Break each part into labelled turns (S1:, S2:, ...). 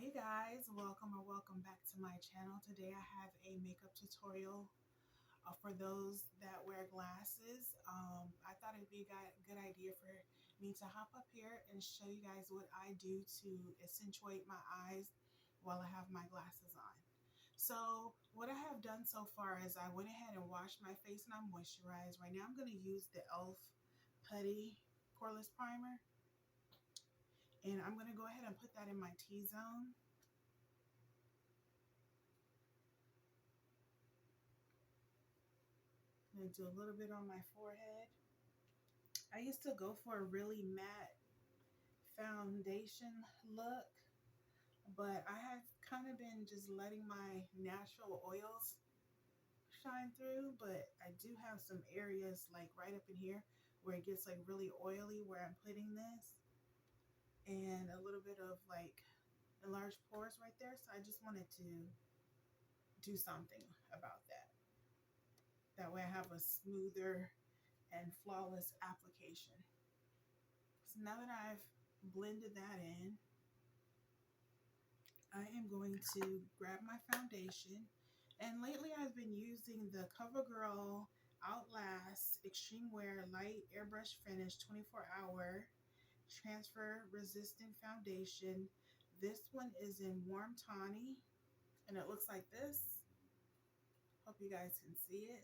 S1: Hi guys, welcome or welcome back to my channel. Today I have a makeup tutorial for those that wear glasses. I thought it'd be a good idea for me to hop up here and show you guys what I do to accentuate my eyes while I have my glasses on. So what I have done so far is I went ahead and washed my face and I moisturized. Right now I'm going to use the e.l.f. Putty Poreless Primer. And I'm going to go ahead and put that in my T-zone. I'm going to do a little bit on my forehead. I used to go for a really matte foundation look, but I have kind of been just letting my natural oils shine through, but I do have some areas like right up in here where it gets like really oily where I'm putting this, and a little bit of like enlarged pores right there. So I just wanted to do something about that. That way I have a smoother and flawless application. So now that I've blended that in, I am going to grab my foundation. And lately I've been using the Covergirl Outlast Extreme Wear Light Airbrush Finish 24-hour transfer resistant foundation. This one is in Warm Tawny and it looks like this. Hope you guys can see it.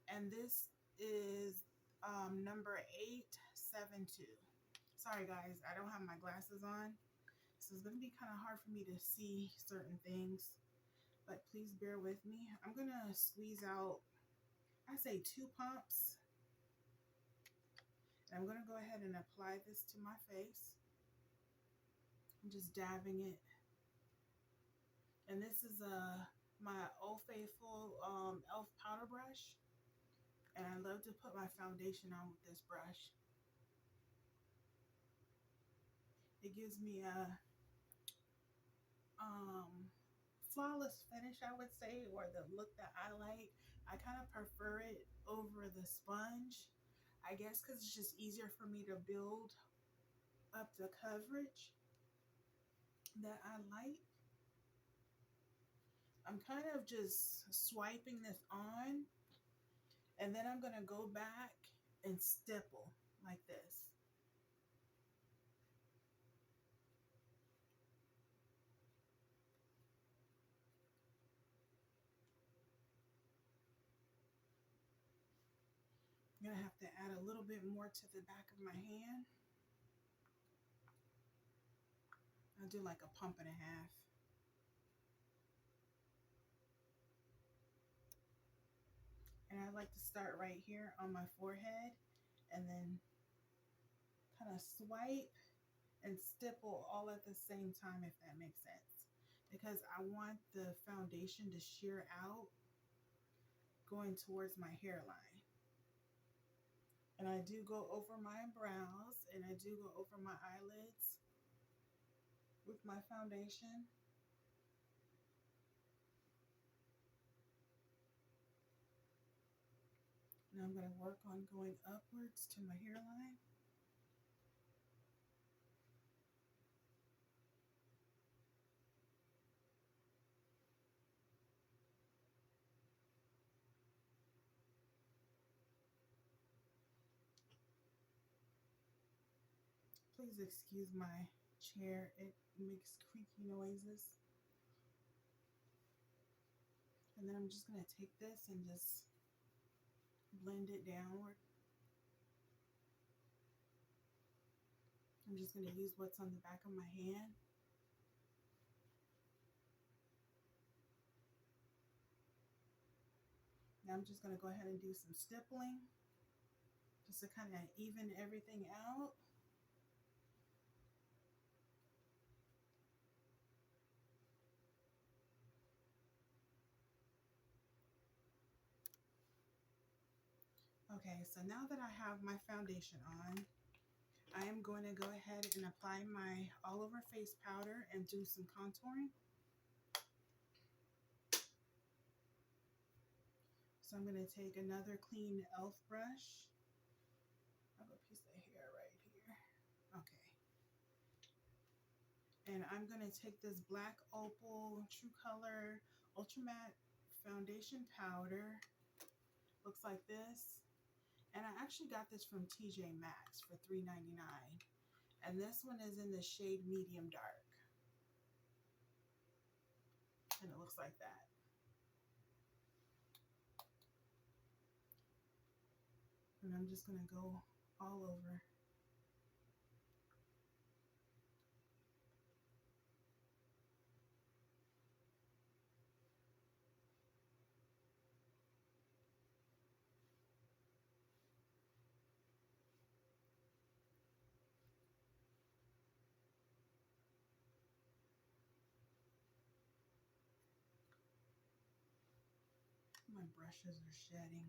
S1: And this is number 872. Sorry guys, I don't have my glasses on, so it's going to be kind of hard for me to see certain things, but please bear with me. I'm going to squeeze out, I say 2 pumps, and I'm going to go ahead and apply this to my face. I'm just dabbing it. And this is my Old Faithful e.l.f. powder brush, and I love to put my foundation on with this brush. It gives me a flawless finish, I would say, or the look that I like. I kind of prefer it over the sponge, I guess, because it's just easier for me to build up the coverage that I like. I'm kind of just swiping this on, and then I'm going to go back and stipple like this. I'm going to have to add a little bit more to the back of my hand. I'll do like a pump and a half. And I like to start right here on my forehead and then kind of swipe and stipple all at the same time, if that makes sense. Because I want the foundation to sheer out going towards my hairline. And I do go over my brows and I do go over my eyelids with my foundation. Now I'm going to work on going upwards to my hairline. Please excuse my chair, it makes creaky noises. And then I'm just going to take this and just blend it downward. I'm just going to use what's on the back of my hand. Now I'm just going to go ahead and do some stippling just to kind of even everything out. Okay, so now that I have my foundation on, I am going to go ahead and apply my all over face powder and do some contouring. So I'm going to take another clean e.l.f. brush. I have a piece of hair right here. Okay. And And I'm going to take this Black Opal True Color Ultra Matte Foundation Powder. Looks like this. And I actually got this from TJ Maxx for $3.99. And this one is in the shade Medium Dark. And it looks like that. And I'm just going to go all over. My brushes are shedding.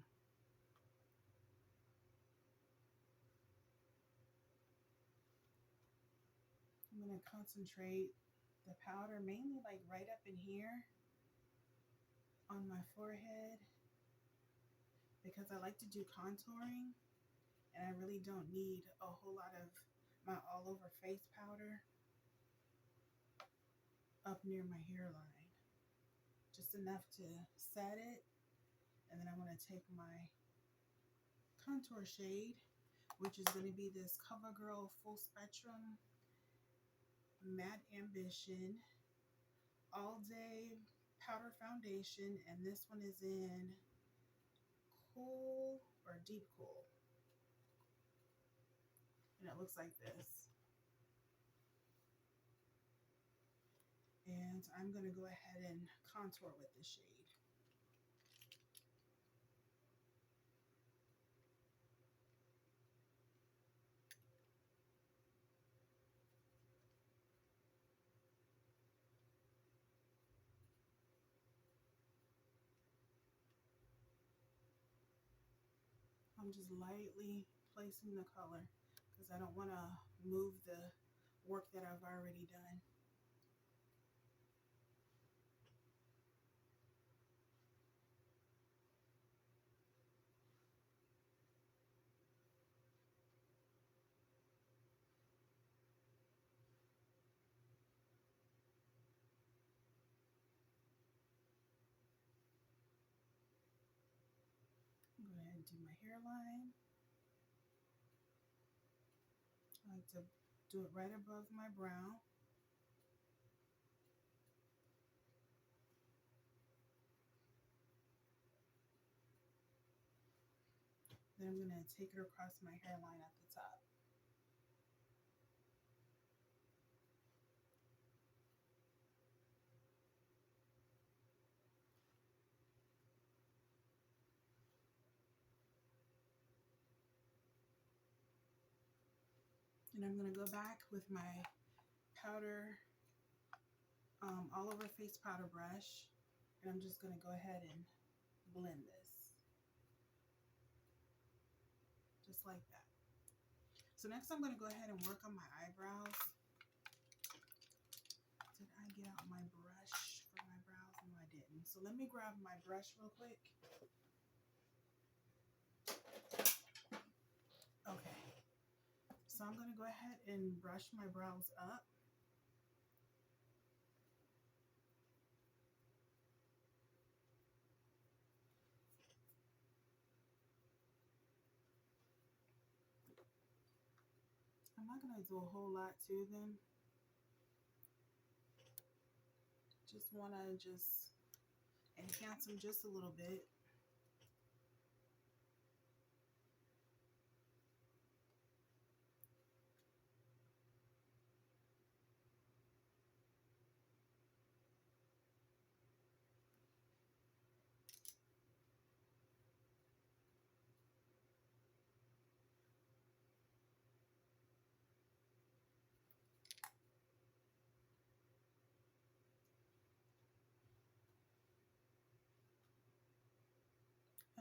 S1: I'm going to concentrate the powder mainly like right up in here on my forehead because I like to do contouring and I really don't need a whole lot of my all over face powder up near my hairline. Just enough to set it, and then I want to take my contour shade, which is going to be this Covergirl Full Spectrum Matte Ambition All Day Powder Foundation, and this one is in Cool or Deep Cool, and it looks like this. And I'm going to go ahead and contour with this shade. I'm just lightly placing the color because I don't want to move the work that I've already done. Go ahead and do my hairline. I like to do it right above my brow. Then I'm going to take it across my hairline at the top. And I'm going to go back with my powder, all over face powder brush. And I'm just going to go ahead and blend this. Just like that. So next I'm going to go ahead and work on my eyebrows. Did I get out my brush for my brows? No, I didn't. So let me grab my brush real quick. Okay. So I'm going to go ahead and brush my brows up. I'm not going to do a whole lot to them. Just want to enhance them just a little bit.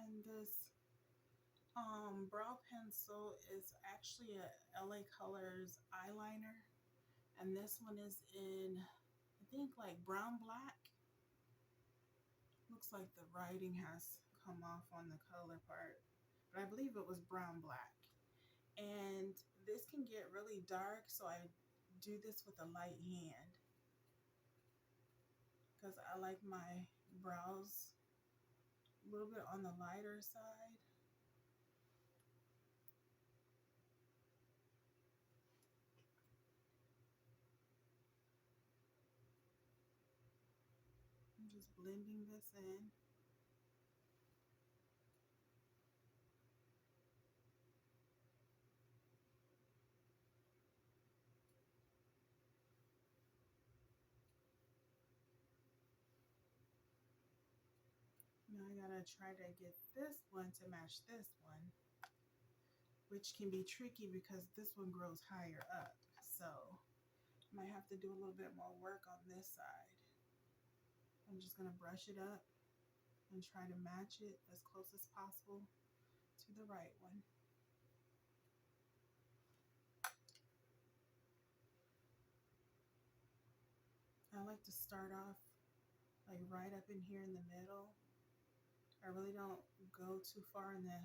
S1: And this brow pencil is actually a LA Colors eyeliner. And this one is in, I think, like brown black. Looks like the writing has come off on the color part, but I believe it was brown black. And this can get really dark, so I do this with a light hand because I like my brows a little bit on the lighter side. I'm just blending this in. Now I gotta try to get this one to match this one, which can be tricky because this one grows higher up. So I might have to do a little bit more work on this side. I'm just gonna brush it up and try to match it as close as possible to the right one. I like to start off like right up in here in the middle. I really don't go too far in the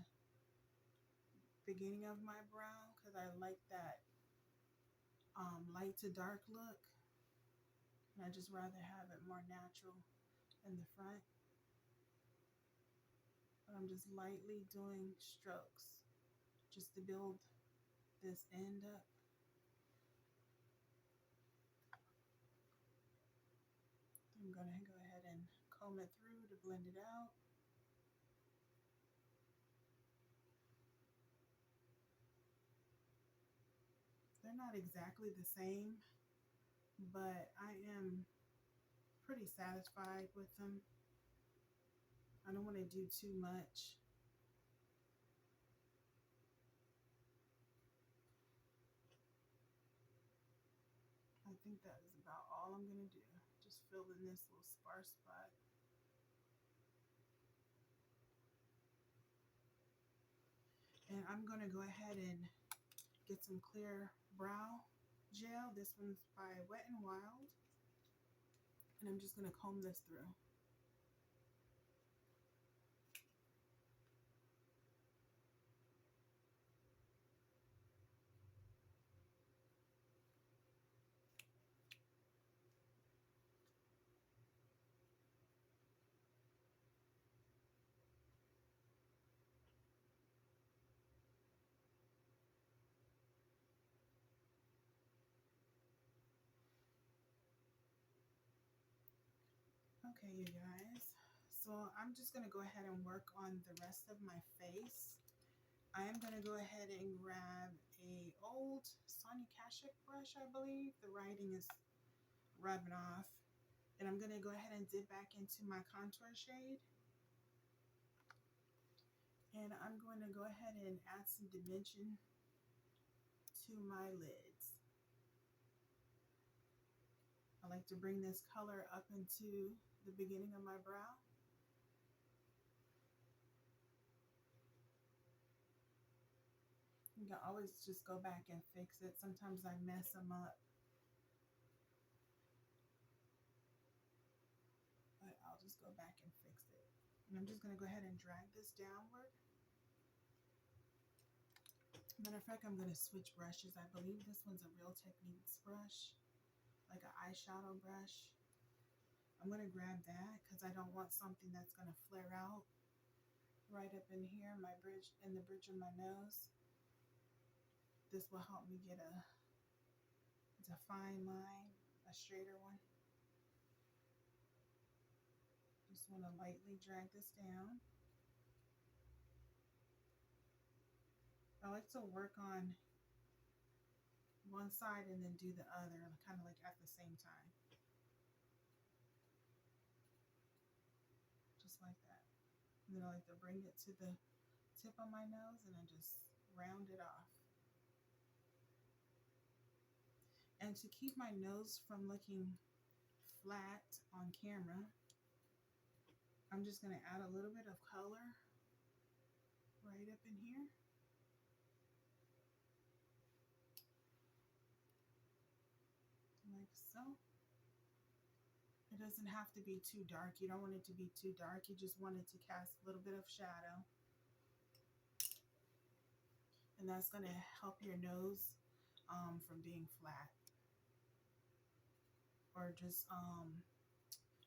S1: beginning of my brow because I like that light to dark look. And I just rather have it more natural in the front. But I'm just lightly doing strokes just to build this end up. I'm going to go ahead and comb it through to blend it out. They're not exactly the same, but I am pretty satisfied with them. I don't want to do too much. I think that is about all I'm going to do. Just fill in this little sparse spot. And I'm going to go ahead and get some clear brow gel. This one's by Wet n Wild. And I'm just going to comb this through. Okay, you guys. So I'm just going to go ahead and work on the rest of my face. I am going to go ahead and grab a old Sonia Kashuk brush, I believe. The writing is rubbing off. And I'm going to go ahead and dip back into my contour shade. And I'm going to go ahead and add some dimension to my lids. I like to bring this color up into the beginning of my brow. You can always just go back and fix it. Sometimes I mess them up. But I'll just go back and fix it. And I'm just going to go ahead and drag this downward. Matter of fact, I'm going to switch brushes. I believe this one's a Real Techniques brush, like an eyeshadow brush. I'm going to grab that because I don't want something that's going to flare out right up in here, my bridge, in the bridge of my nose. This will help me get a defined line, a straighter one. Just want to lightly drag this down. I like to work on one side and then do the other, kind of like at the same time. Just like that. And then I like to bring it to the tip of my nose and then just round it off. And to keep my nose from looking flat on camera, I'm just going to add a little bit of color right up in here. Like so. It doesn't have to be too dark. You don't want it to be too dark. You just want it to cast a little bit of shadow. And that's going to help your nose from being flat. or just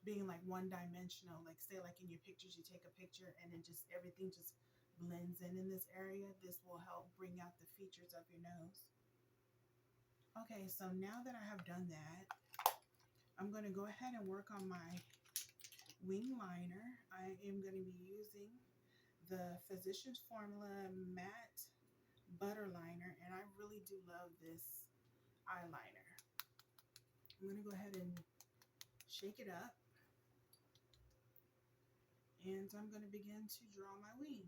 S1: being like one dimensional. Like say like in your pictures, you take a picture and then just everything just blends in this area. This will help bring out the features of your nose. Okay, so now that I have done that, I'm going to go ahead and work on my wing liner. I am going to be using the Physicians Formula Matte Butter Liner, and I really do love this eyeliner. I'm going to go ahead and shake it up, and I'm going to begin to draw my wing,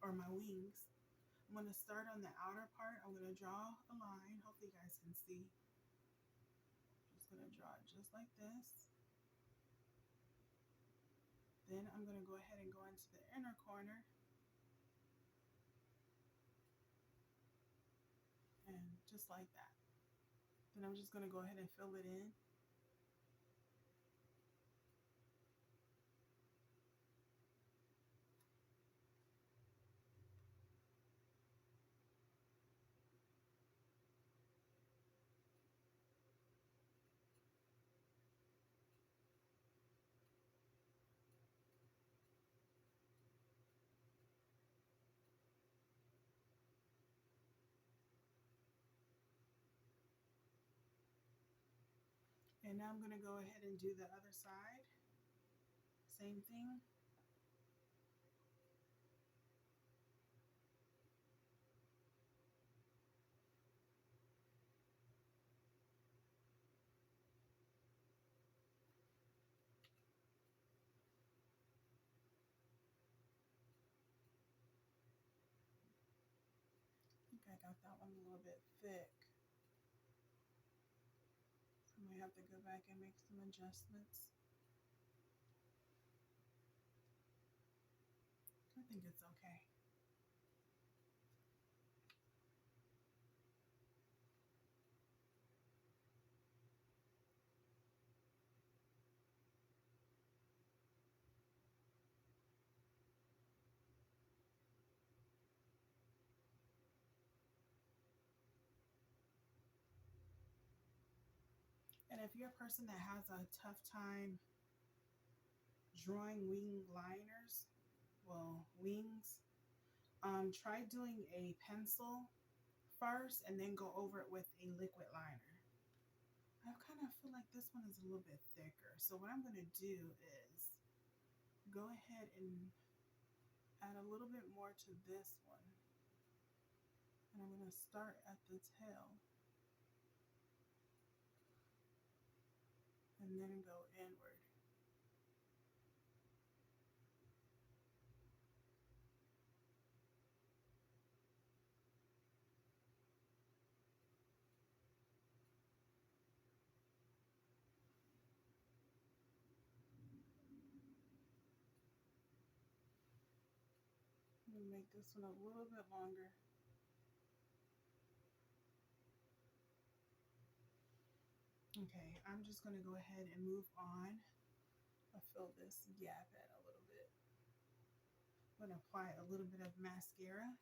S1: or my wings. I'm going to start on the outer part. I'm going to draw a line. Hopefully you guys can see. Just going to draw it just like this. Then I'm going to go ahead and go into the inner corner and just like that. Then I'm just going to go ahead and fill it in. And now I'm going to go ahead and do the other side. Same thing. I think I got that one a little bit thick. So I might have to go back and make some adjustments. I think it's okay. And if you're a person that has a tough time drawing wing liners, well, wings, try doing a pencil first and then go over it with a liquid liner. I kind of feel like this one is a little bit thicker. So what I'm going to do is go ahead and add a little bit more to this one. And I'm going to start at the tail and then go inward. I'm going to make this one a little bit longer. Okay, I'm just going to go ahead and move on. I'll fill this gap in a little bit. I'm going to apply a little bit of mascara.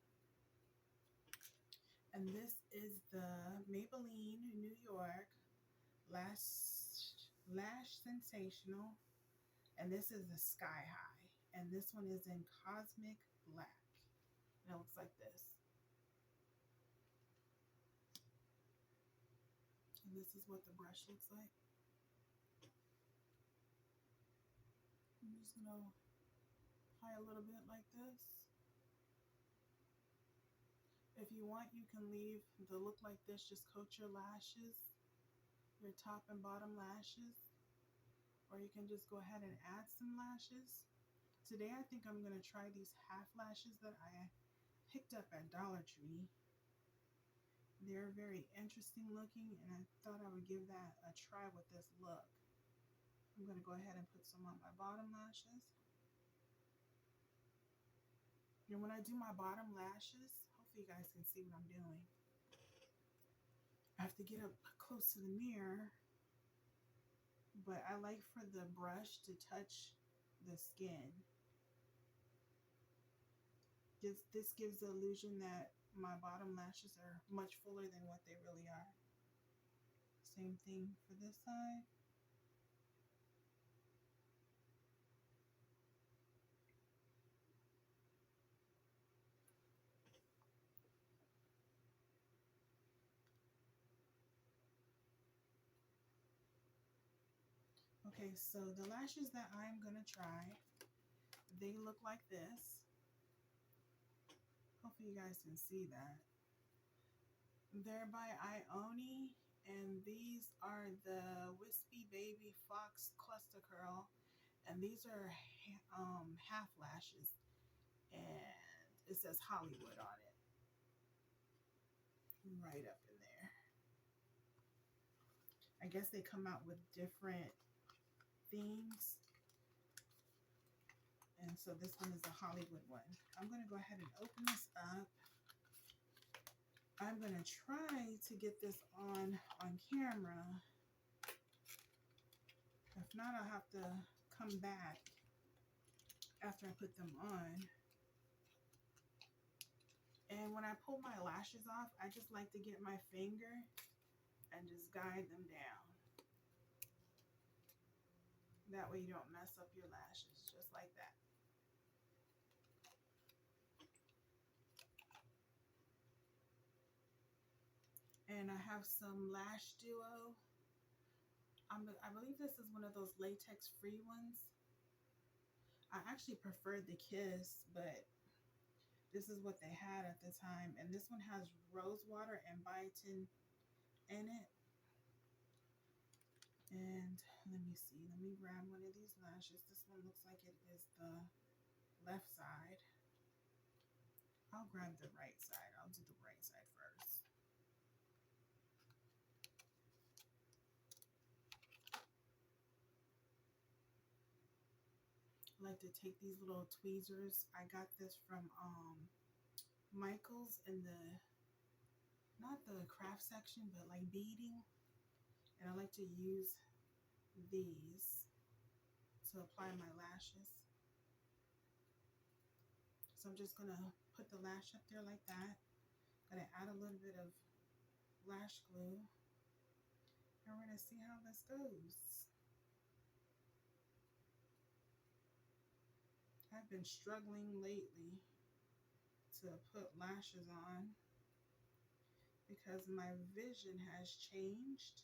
S1: And this is the Maybelline New York Lash Sensational. And this is the Sky High. And this one is in Cosmic Black. And it looks like this. And this is what the brush looks like. I'm just going to apply a little bit like this. If you want, you can leave the look like this. Just coat your lashes, your top and bottom lashes. Or you can just go ahead and add some lashes. Today, I think I'm going to try these half lashes that I picked up at Dollar Tree. They're very interesting looking, and I thought I would give that a try with this look. I'm going to go ahead and put some on my bottom lashes. And when I do my bottom lashes, hopefully you guys can see what I'm doing. I have to get up close to the mirror, but I like for the brush to touch the skin. This gives the illusion that my bottom lashes are much fuller than what they really are. Same thing for this side. Okay, so the lashes that I'm going to try, they look like this. Hopefully you guys can see that. They're by Ioni, and these are the Wispy Baby Fox Cluster Curl, and these are half lashes, and it says Hollywood on it, right up in there. I guess they come out with different themes, and so this one is the Hollywood one. I'm going to go ahead and open this up. I'm going to try to get this on camera. If not, I'll have to come back after I put them on. And when I pull my lashes off, I just like to get my finger and just guide them down. That way you don't mess up your lashes, just like that. And I have some Lash Duo. I believe this is one of those latex-free ones. I actually preferred the Kiss, but this is what they had at the time. And this one has rose water and biotin in it. And let me see. Let me grab one of these lashes. This one looks like it is the left side. I'll grab the right side. I'll do the right side first. I like to take these little tweezers. I got this from Michael's in the, not the craft section, but like beading. And I like to use these to apply my lashes. So I'm just gonna put the lash up there like that. Gonna add a little bit of lash glue. And we're gonna see how this goes. I've been struggling lately to put lashes on because my vision has changed.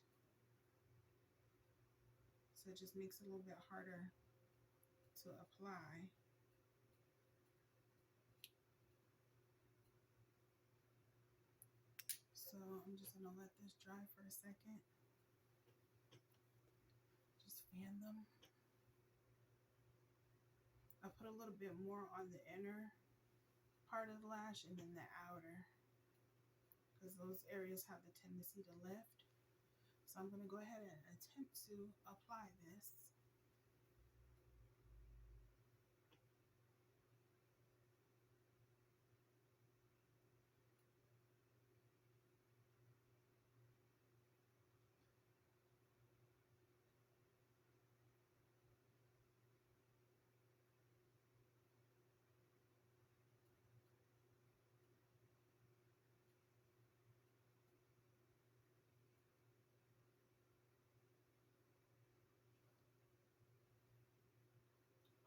S1: So it just makes it a little bit harder to apply. So I'm just gonna let this dry for a second. Just fan them. I put a little bit more on the inner part of the lash and then the outer, because those areas have the tendency to lift. So I'm going to go ahead and attempt to apply this.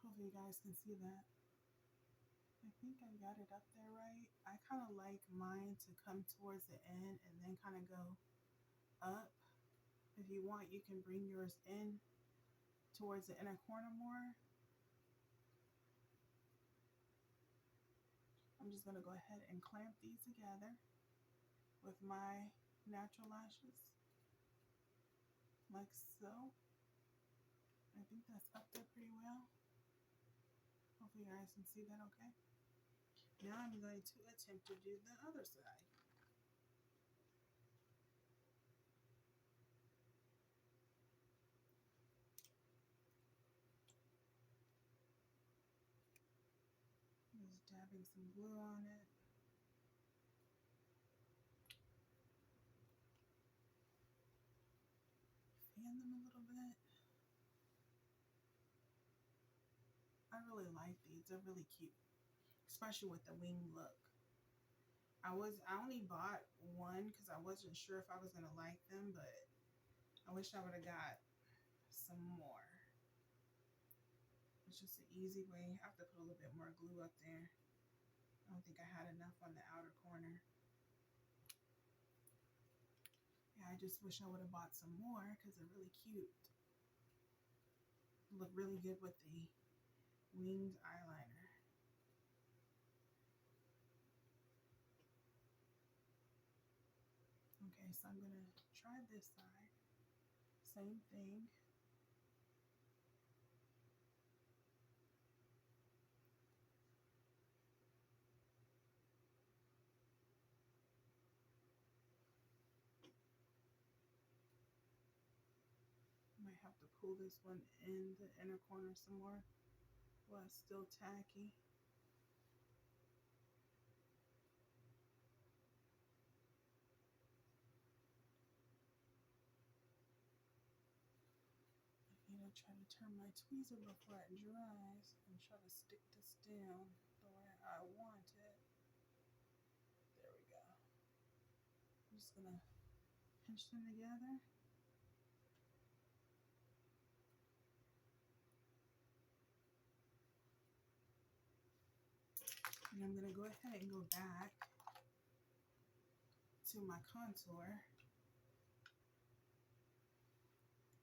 S1: Hopefully you guys can see that. I think I got it up there right. I kind of like mine to come towards the end and then kind of go up. If you want, you can bring yours in towards the inner corner more. I'm just going to go ahead and clamp these together with my natural lashes, like so. I think that's up there pretty well. Hopefully you guys can see that okay. Now I'm going to attempt to do the other side. Just dabbing some glue on it. Fan them a little bit. I really like these. They're really cute, especially with the wing look. I only bought one because I wasn't sure if I was gonna like them, but I wish I would have got some more. It's just an easy way. I have to put a little bit more glue up there. I don't think I had enough on the outer corner. Yeah, I just wish I would have bought some more because they're really cute. Look really good with the winged eyeliner. Okay, so I'm going to try this side. Same thing. Might have to pull this one in the inner corner some more while it's still tacky. I try to turn my tweezer before it dries and try to stick this down the way I want it. There we go. I'm just gonna pinch them together. And I'm gonna go ahead and go back to my contour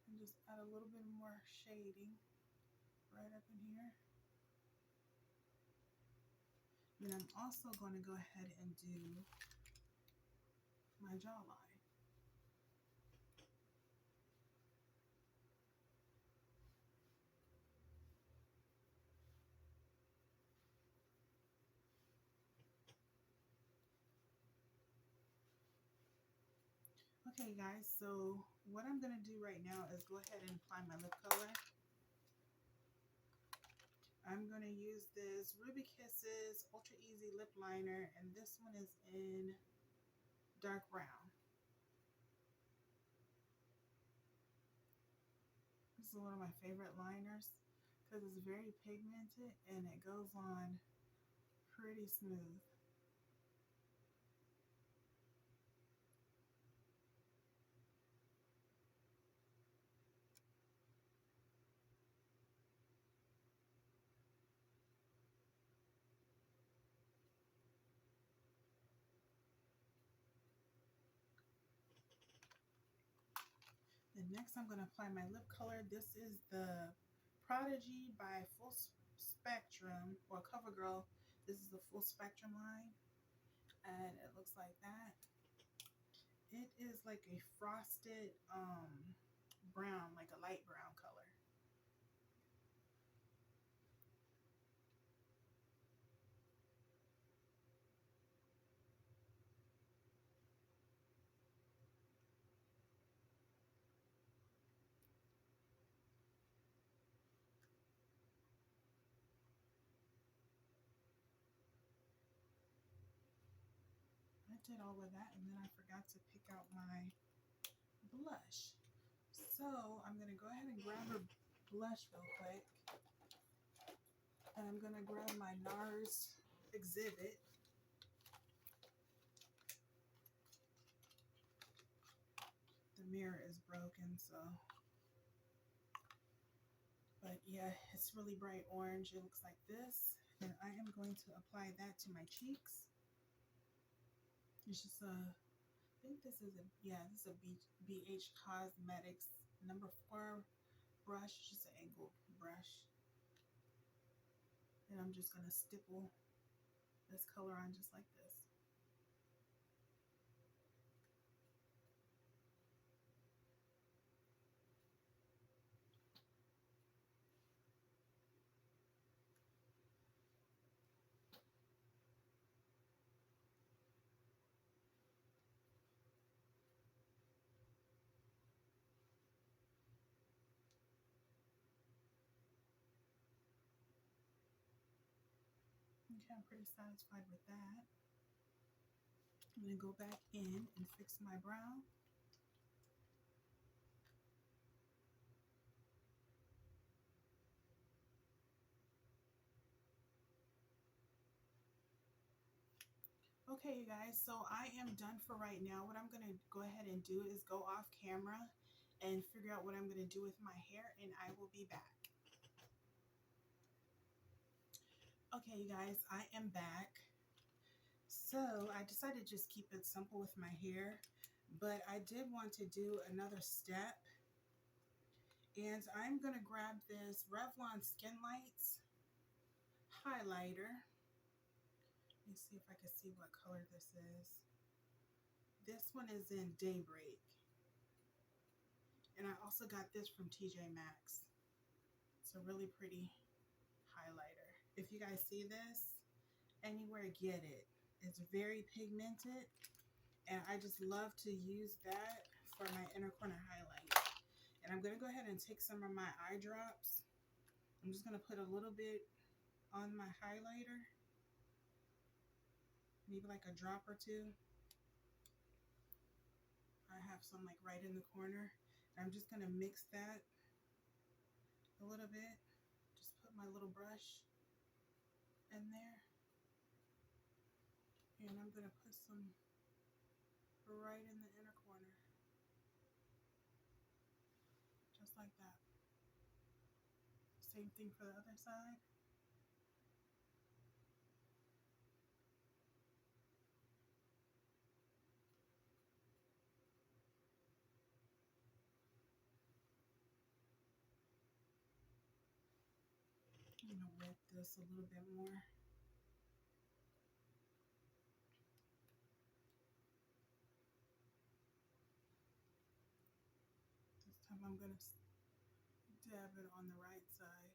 S1: and just add a little bit more shading right up in here. Then I'm also going to go ahead and do my jawline. Okay guys, so what I'm going to do right now is go ahead and apply my lip color. I'm going to use this Ruby Kisses Ultra Easy Lip Liner, and this one is in dark brown. This is one of my favorite liners because it's very pigmented and it goes on pretty smooth. And next I'm going to apply my lip color. This is the Prodigy by Full Spectrum, or Covergirl. This is the Full Spectrum line, and it looks like that. It is like a frosted brown, like a light brown color. I did all of that, and then I forgot to pick out my blush. So I'm going to go ahead and grab a blush real quick. And I'm going to grab my NARS Exhibit. The mirror is broken, so. But yeah, it's really bright orange. It looks like this. And I am going to apply that to my cheeks. It's just a, I think this is a, yeah, this is a BH Cosmetics number 4 brush. It's just an angled brush. And I'm just going to stipple this color on just like this. Okay, I'm pretty satisfied with that. I'm going to go back in and fix my brow. Okay, you guys, so I am done for right now. What I'm going to go ahead and do is go off camera and figure out what I'm going to do with my hair, and I will be back. Okay, you guys, I am back. So I decided to just keep it simple with my hair, but I did want to do another step. And I'm going to grab this Revlon Skin Lights highlighter. Let me see if I can see what color this is. This one is in Daybreak. And I also got this from TJ Maxx. It's a really pretty highlighter. If you guys see this, anywhere, get it. It's very pigmented, and I just love to use that for my inner corner highlight. And I'm going to go ahead and take some of my eye drops. I'm just going to put a little bit on my highlighter, maybe like a drop or two. I have some like right in the corner. And I'm just going to mix that a little bit. Just put my little brush in there. And I'm going to put some right in the inner corner. Just like that. Same thing for the other side. I'm going to wet this a little bit more. This time I'm going to dab it on the right side.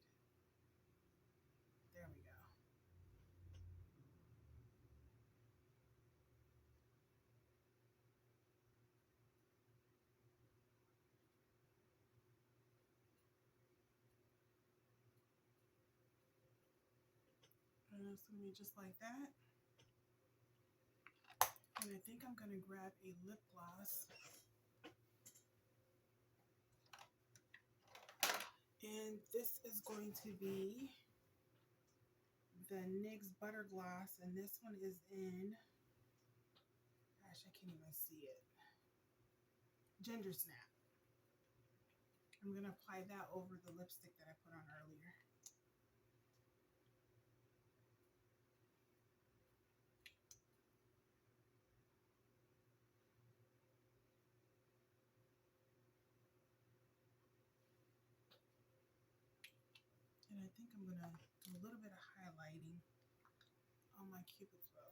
S1: There we go. And it's going to be just like that. And I think I'm going to grab a lip gloss. And this is going to be the NYX Butter Gloss. And this one is in, gosh, I can't even see it. Ginger Snap. I'm going to apply that over the lipstick that I put on earlier. And I think I'm going to do a little bit of highlighting on my Cupid's bow.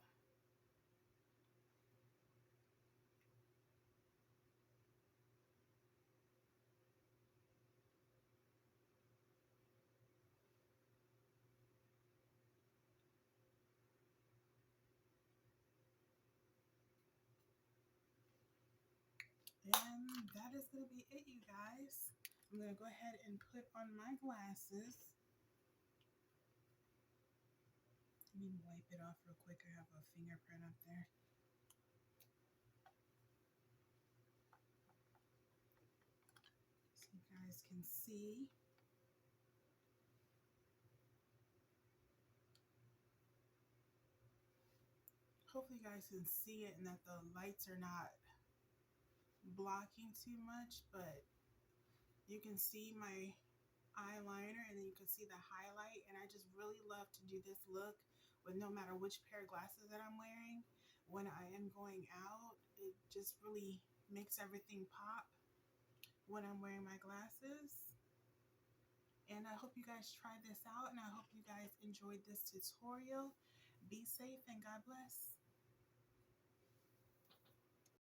S1: And that is going to be it, you guys. I'm going to go ahead and put on my glasses. Let me wipe it off real quick. I have a fingerprint up there. So you guys can see. Hopefully you guys can see it and that the lights are not blocking too much, but you can see my eyeliner and then you can see the highlight, and I just really love to do this look with no matter which pair of glasses that I'm wearing. When I am going out, it just really makes everything pop when I'm wearing my glasses. And I hope you guys try this out, and I hope you guys enjoyed this tutorial. Be safe and God bless.